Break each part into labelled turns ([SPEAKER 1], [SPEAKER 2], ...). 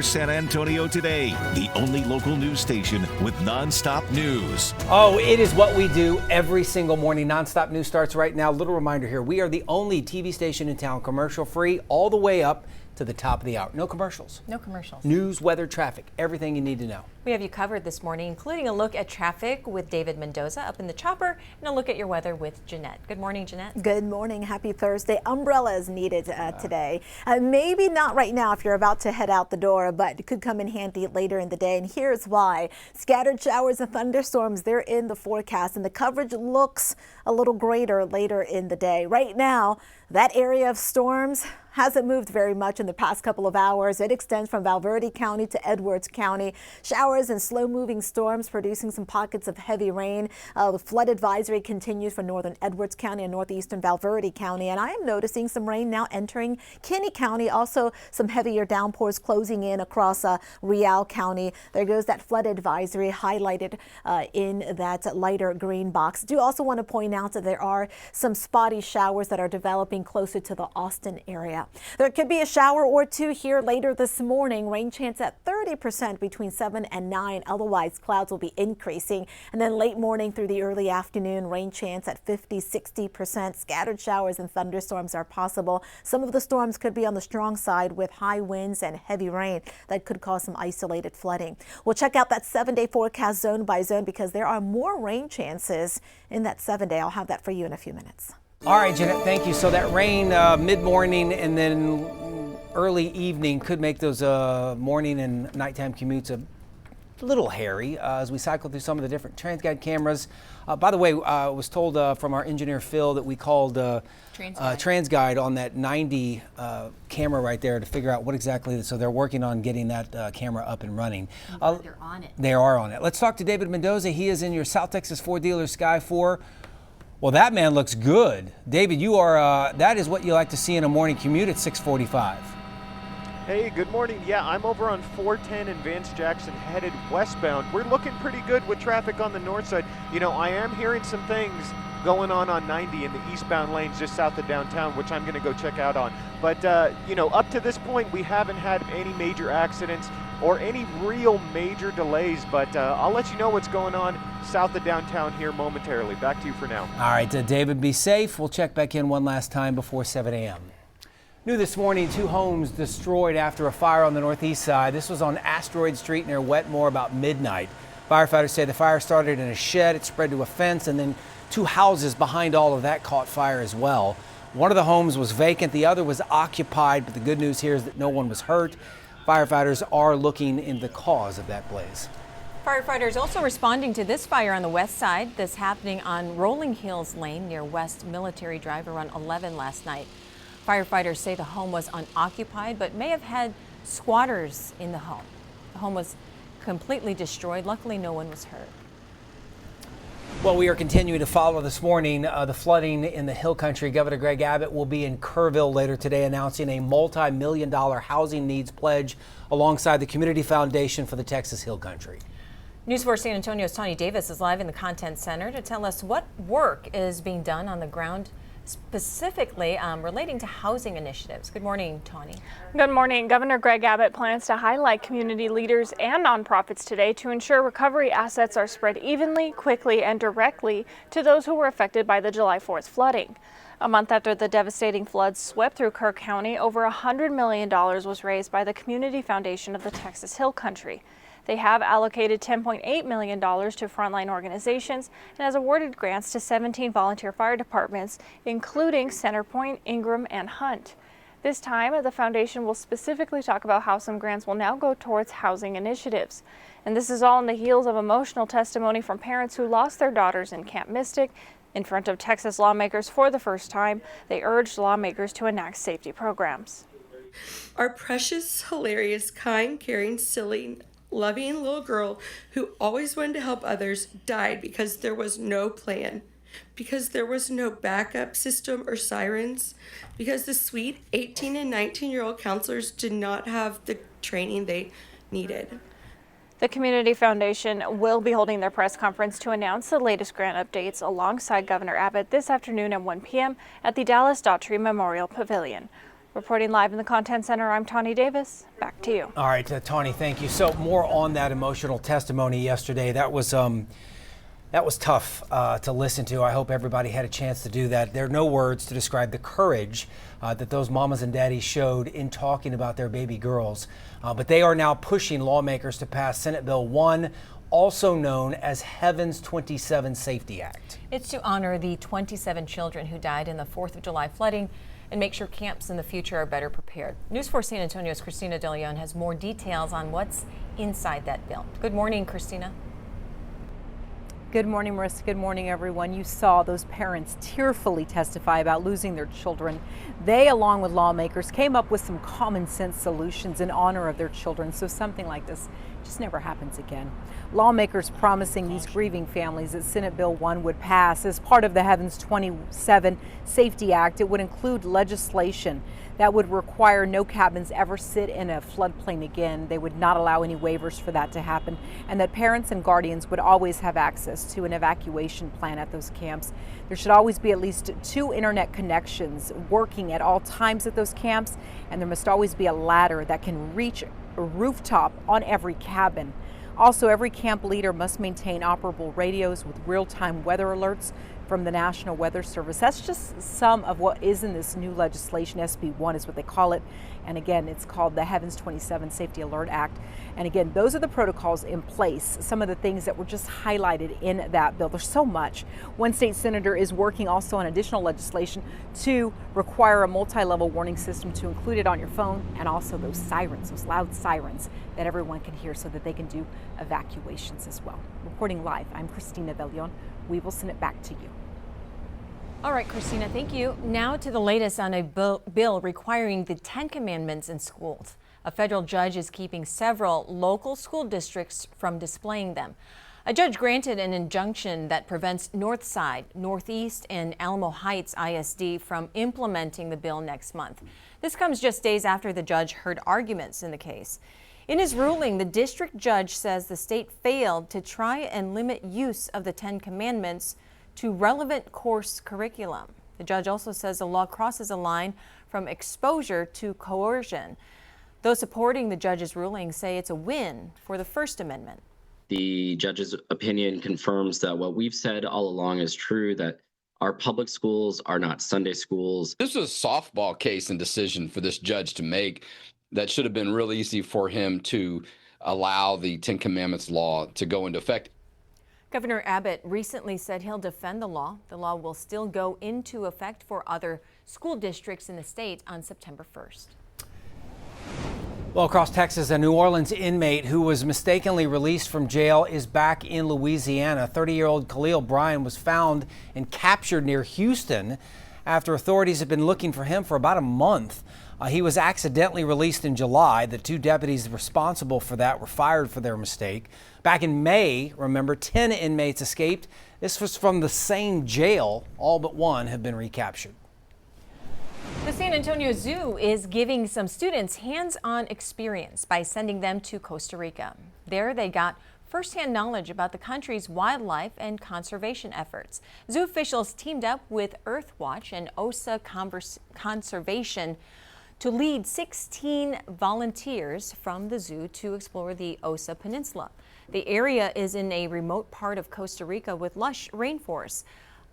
[SPEAKER 1] San Antonio today, the only local news station with nonstop news.
[SPEAKER 2] Oh, it is what we do every single morning. Nonstop news starts right now. Little reminder here, we are the only TV station in town commercial free all the way up to the top of the hour. No commercials.
[SPEAKER 3] No commercials.
[SPEAKER 2] News, weather, traffic, everything you need to know.
[SPEAKER 3] We have you covered this morning, including a look at traffic with David Mendoza up in the chopper and a look at your weather with Jeannette. Good morning, Jeannette.
[SPEAKER 4] Good morning. Happy Thursday. Umbrellas needed today. Maybe not right now if you're about to head out the door, but it could come in handy later in the day. And here's why. Scattered showers and thunderstorms, they're in the forecast, and the coverage looks a little greater later in the day. Right now, that area of storms hasn't moved very much in the past couple of hours. It extends from Valverde County to Edwards County. Showers and slow-moving storms producing some pockets of heavy rain. The flood advisory continues for northern Edwards County and northeastern Valverde County. And I am noticing some rain now entering Kinney County. Also, some heavier downpours closing in across Real County. There goes that flood advisory highlighted in that lighter green box. Do also want to point out that there are some spotty showers that are developing closer to the Austin area. There could be a shower or two here later this morning. Rain chance at 30% between 7 and 9. Otherwise, clouds will be increasing. And then late morning through the early afternoon, rain chance at 50-60%. Scattered showers and thunderstorms are possible. Some of the storms could be on the strong side with high winds and heavy rain that could cause some isolated flooding. We'll check out that 7-day forecast zone by zone because there are more rain chances in that 7-day. I'll have that for you in a few minutes.
[SPEAKER 2] All right, Jeanette, thank you. So that rain mid-morning and then early evening could make those morning and nighttime commutes a little hairy as we cycle through some of the different TransGuide cameras. By the way, I was told from our engineer Phil that we called TransGuide on that 90 camera right there to figure out what exactly. So they're working on getting that camera up and running.
[SPEAKER 3] They're on it.
[SPEAKER 2] They are on it. Let's talk to David Mendoza. He is in your South Texas Ford dealer Sky 4. Well, that man looks good. David, you are, that is what you like to see in a morning commute at 645.
[SPEAKER 5] Hey, good morning. Yeah, I'm over on 410 in Vance Jackson headed westbound. We're looking pretty good with traffic on the north side. You know, I am hearing some things going on 90 in the eastbound lanes just south of downtown, which I'm going to go check out on. But, you know, up to this point, we haven't had any major accidents or any real major delays, but I'll let you know what's going on south of downtown here momentarily. Back to you for now.
[SPEAKER 2] All right, David, be safe. We'll check back in one last time before 7 a.m. New this morning, 2 homes destroyed after a fire on the northeast side. This was on Asteroid Street near Wetmore about midnight. Firefighters say the fire started in a shed, it spread to a fence, and then 2 houses behind all of that caught fire as well. One of the homes was vacant, the other was occupied, but the good news here is that no one was hurt. Firefighters are looking into the cause of that blaze.
[SPEAKER 3] Firefighters also responding to this fire on the west side. This happening on Rolling Hills Lane near West Military Drive around 11 last night. Firefighters say the home was unoccupied but may have had squatters in the home. The home was completely destroyed. Luckily, no one was hurt.
[SPEAKER 2] Well, we are continuing to follow this morning the flooding in the Hill Country. Governor Greg Abbott will be in Kerrville later today announcing a multi-million-dollar housing needs pledge alongside the Community Foundation for the Texas Hill Country.
[SPEAKER 3] News 4 San Antonio's Tawny Davis is live in the Content Center to tell us what work is being done on the ground, specifically relating to housing initiatives. Good morning, Tawny.
[SPEAKER 6] Good morning. Governor Greg Abbott plans to highlight community leaders and nonprofits today to ensure recovery assets are spread evenly, quickly, and directly to those who were affected by the July 4th flooding. A month after the devastating floods swept through Kerr County, over $100 million was raised by the Community Foundation of the Texas Hill Country. They have allocated $10.8 million to frontline organizations and has awarded grants to 17 volunteer fire departments, including Centerpoint, Ingram, and Hunt. This time, the foundation will specifically talk about how some grants will now go towards housing initiatives. And this is all on the heels of emotional testimony from parents who lost their daughters in Camp Mystic. In front of Texas lawmakers for the first time, they urged lawmakers to enact safety programs.
[SPEAKER 7] Our precious, hilarious, kind, caring, silly, loving little girl who always wanted to help others died because there was no plan, because there was no backup system or sirens, because the sweet 18 and 19-year-old counselors did not have the training they needed.
[SPEAKER 6] The Community Foundation will be holding their press conference to announce the latest grant updates alongside Governor Abbott this afternoon at 1 p.m. at the Dallas Daughtry Memorial Pavilion. Reporting live in the Content Center, I'm Tawny Davis. Back to you.
[SPEAKER 2] All right, Tawny, thank you. So more on that emotional testimony yesterday. That was tough to listen to. I hope everybody had a chance to do that. There are no words to describe the courage that those mamas and daddies showed in talking about their baby girls. But they are now pushing lawmakers to pass Senate Bill 1, also known as Heaven's 27 Safety Act.
[SPEAKER 3] It's to honor the 27 children who died in the 4th of July flooding and make sure camps in the future are better prepared. News 4 San Antonio's Christina De Leon has more details on what's inside that bill. Good morning, Christina.
[SPEAKER 8] Good morning, Marissa. Good morning, everyone. You saw those parents tearfully testify about losing their children. They, along with lawmakers, came up with some common sense solutions in honor of their children, so something like this just never happens again. Lawmakers promising these grieving families that Senate Bill 1 would pass as part of the Heaven's 27 Safety Act. It would include legislation that would require no cabins ever sit in a floodplain again. They would not allow any waivers for that to happen, and that parents and guardians would always have access to an evacuation plan at those camps. There should always be at least 2 internet connections working at all times at those camps, and there must always be a ladder that can reach a rooftop on every cabin. Also, every camp leader must maintain operable radios with real-time weather alerts from the National Weather Service. That's just some of what is in this new legislation. SB 1 is what they call it. And again, it's called the Heaven's 27 Safety Alert Act. And again, those are the protocols in place. Some of the things that were just highlighted in that bill. There's so much. One state senator is working also on additional legislation to require a multi-level warning system to include it on your phone, and also those sirens, those loud sirens that everyone can hear so that they can do evacuations as well. Reporting live, I'm Christina De Leon. We will send it back to you.
[SPEAKER 3] All right, Christina, thank you. Now to the latest on a bill requiring the 10 Commandments in schools. A federal judge is keeping several local school districts from displaying them. A judge granted an injunction that prevents Northside, Northeast, and Alamo Heights ISD from implementing the bill next month. This comes just days after the judge heard arguments in the case. In his ruling, the district judge says the state failed to try and limit use of the 10 Commandments to relevant course curriculum. The judge also says the law crosses a line from exposure to coercion. Those supporting the judge's ruling say it's a win for the First Amendment.
[SPEAKER 9] The judge's opinion confirms that what we've said all along is true, that our public schools are not Sunday schools.
[SPEAKER 10] This was a softball case and decision for this judge to make that should have been real easy for him to allow the 10 Commandments law to go into effect.
[SPEAKER 3] Governor Abbott recently said he'll defend the law. The law will still go into effect for other school districts in the state on September 1st.
[SPEAKER 2] Well, across Texas, a New Orleans inmate who was mistakenly released from jail is back in Louisiana. 30-year-old Khalil Bryan was found and captured near Houston after authorities had been looking for him for about a month. He was accidentally released in July. The 2 deputies responsible for that were fired for their mistake. Back in May, remember, 10 inmates escaped. This was from the same jail. All but 1 have been recaptured.
[SPEAKER 3] The San Antonio Zoo is giving some students hands-on experience by sending them to Costa Rica. There they got firsthand knowledge about the country's wildlife and conservation efforts. Zoo officials teamed up with Earthwatch and OSA Conservation to lead 16 volunteers from the zoo to explore the Osa Peninsula. The area is in a remote part of Costa Rica with lush rainforests,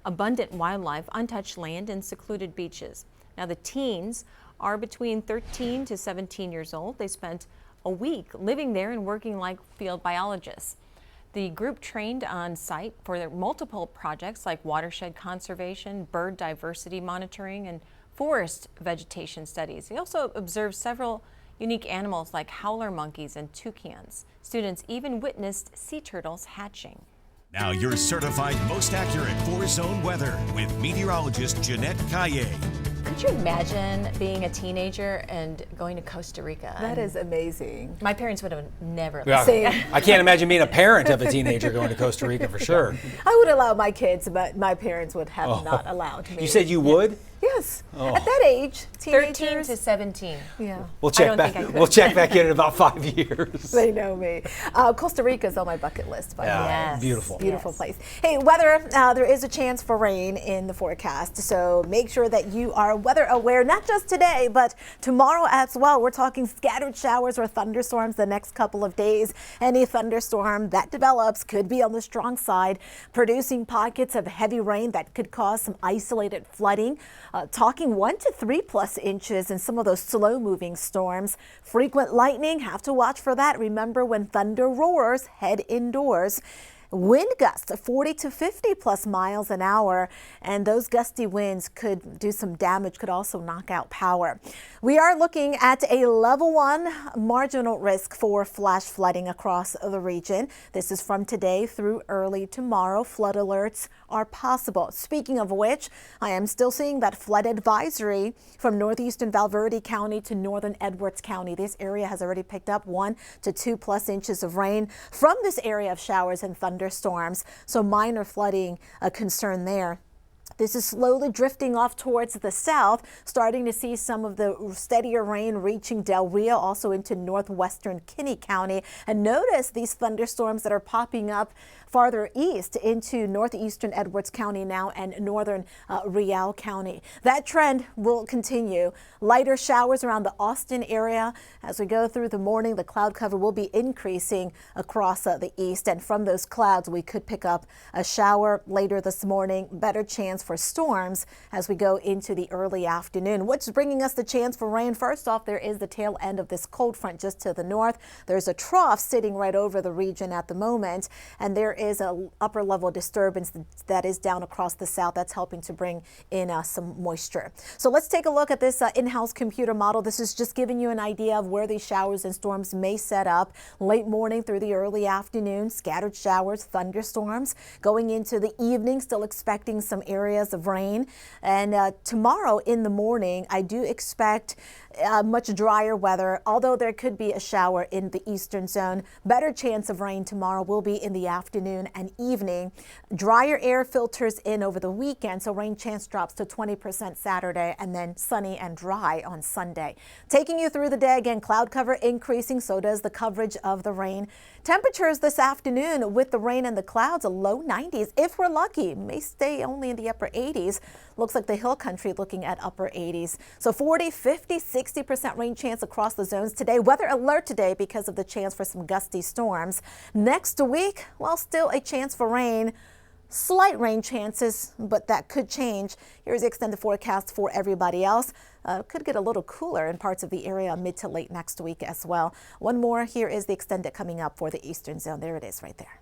[SPEAKER 3] abundant wildlife, untouched land, and secluded beaches. Now, the teens are between 13 to 17 years old. They spent a week living there and working like field biologists. The group trained on site for their multiple projects like watershed conservation, bird diversity monitoring, and forest vegetation studies. They also observed several unique animals like howler monkeys and toucans. Students even witnessed sea turtles hatching.
[SPEAKER 1] Now your certified most accurate 4-zone weather with meteorologist Jeannette.
[SPEAKER 3] Could you imagine being a teenager and going to Costa Rica?
[SPEAKER 4] That is amazing.
[SPEAKER 3] My parents would have never.
[SPEAKER 2] Yeah, I can't imagine being a parent of a teenager going to Costa Rica for sure.
[SPEAKER 4] I would allow my kids, but my parents would have not allowed me.
[SPEAKER 2] You said you would?
[SPEAKER 4] Yes.
[SPEAKER 2] Oh.
[SPEAKER 4] At that age,
[SPEAKER 3] 13
[SPEAKER 4] teenagers.
[SPEAKER 3] to 17.
[SPEAKER 4] Yeah.
[SPEAKER 2] We'll check
[SPEAKER 3] don't
[SPEAKER 2] back.
[SPEAKER 3] think I could.
[SPEAKER 2] We'll check back in about 5 years.
[SPEAKER 4] They know me. Costa Rica is on my bucket list, by the way.
[SPEAKER 3] Yes.
[SPEAKER 2] Beautiful.
[SPEAKER 4] Beautiful
[SPEAKER 3] Yes.
[SPEAKER 4] place. Hey, weather, there is a chance for rain in the forecast, so make sure that you are weather aware, not just today, but tomorrow as well. We're talking scattered showers or thunderstorms the next couple of days. Any thunderstorm that develops could be on the strong side, producing pockets of heavy rain that could cause some isolated flooding, talking 1 to 3+ inches in some of those slow-moving storms. Frequent lightning, have to watch for that. Remember, when thunder roars, head indoors. Wind gusts of 40 to 50+ miles an hour, and those gusty winds could do some damage, could also knock out power. We are looking at a level 1 marginal risk for flash flooding across the region. This is from today through early tomorrow. Flood alerts are possible. Speaking of which, I am still seeing that flood advisory from northeastern Valverde County to northern Edwards County. This area has already picked up 1 to 2+ inches of rain from this area of showers and thunderstorms. So minor flooding a concern there. This is slowly drifting off towards the south, starting to see some of the steadier rain reaching Del Rio, also into northwestern Kinney County. And notice these thunderstorms that are popping up farther east into northeastern Edwards County now and northern Real County. That trend will continue. Lighter showers around the Austin area. As we go through the morning, the cloud cover will be increasing across the east. And from those clouds, we could pick up a shower later this morning. Better chance for storms as we go into the early afternoon. What's bringing us the chance for rain? First off, there is the tail end of this cold front just to the north. There's a trough sitting right over the region at the moment, and there is a upper level disturbance that is down across the south that's helping to bring in some moisture. So let's take a look at this in-house computer model. This is just giving you an idea of where these showers and storms may set up late morning through the early afternoon. Scattered showers, thunderstorms going into the evening, still expecting some areas of rain. And tomorrow in the morning, I do expect much drier weather, although there could be a shower in the eastern zone. Better chance of rain tomorrow will be in the afternoon and evening. Drier air filters in over the weekend, so rain chance drops to 20% Saturday, and then sunny and dry on Sunday. Taking you through the day again, cloud cover increasing, so does the coverage of the rain. Temperatures this afternoon with the rain and the clouds, a low 90s. If we're lucky, may stay only in the upper 80s. Looks like the hill country looking at upper 80s. So 40, 50, 60% rain chance across the zones today. Weather alert today because of the chance for some gusty storms. Next week, well, still a chance for rain. Slight rain chances, but that could change. Here's the extended forecast for everybody else. Could get a little cooler in parts of the area mid to late next week as well. One more, here is the extended coming up for the eastern zone. There it is right there.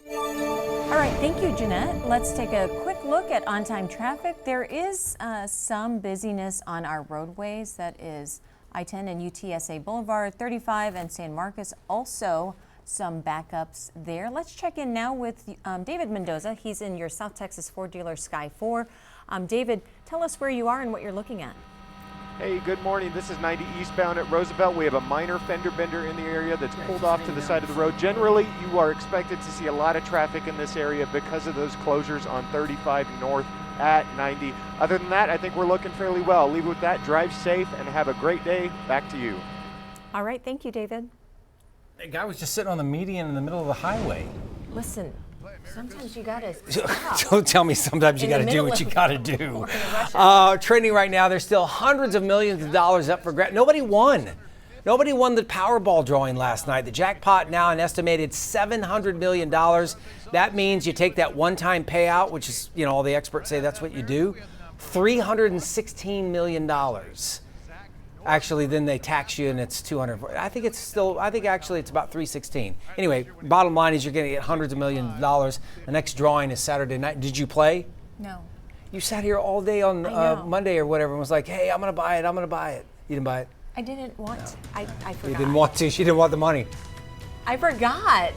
[SPEAKER 3] All right, thank you, Jeanette. Let's take a quick look at on-time traffic. There is some busyness on our roadways. That is I-10 and UTSA Boulevard, 35 and San Marcos. Also, some backups there. Let's check in now with David Mendoza. He's in your South Texas Ford dealer Sky 4. David, tell us where you are and what you're looking at.
[SPEAKER 5] Hey, good morning. This is 90 eastbound at Roosevelt. We have a minor fender bender in the area that's pulled off to the side of the road. Generally, you are expected to see a lot of traffic in this area because of those closures on 35 north at 90. Other than that, I think we're looking fairly well. I'll leave it with that. Drive safe and have a great day. Back to you.
[SPEAKER 3] All right, thank you, David.
[SPEAKER 2] That guy was just sitting on the median in the middle of the highway.
[SPEAKER 3] Listen, sometimes you gotta stop.
[SPEAKER 2] Don't tell me sometimes you
[SPEAKER 3] In the
[SPEAKER 2] got to do
[SPEAKER 3] middle
[SPEAKER 2] what you
[SPEAKER 3] of-
[SPEAKER 2] got to do.
[SPEAKER 3] Or in a rush
[SPEAKER 2] Trending right now, there's still hundreds of millions of dollars up for grabs. Nobody won. Nobody won the Powerball drawing last night. The jackpot now an estimated $700 million. That means you take that one-time payout, which is, you know, all the experts say that's what you do, $316 million. Actually, then they tax you and it's 200. I think actually it's about 316. Anyway, bottom line is you're going to get hundreds of millions of dollars. The next drawing is Saturday night. Did you play?
[SPEAKER 3] No.
[SPEAKER 2] You sat here all day on
[SPEAKER 3] I know.
[SPEAKER 2] Monday or whatever and was like, hey, I'm going to buy it. I'm going to buy it. You didn't buy it?
[SPEAKER 3] I didn't want to. I forgot.
[SPEAKER 2] You didn't want to. She didn't want the money.
[SPEAKER 3] I forgot.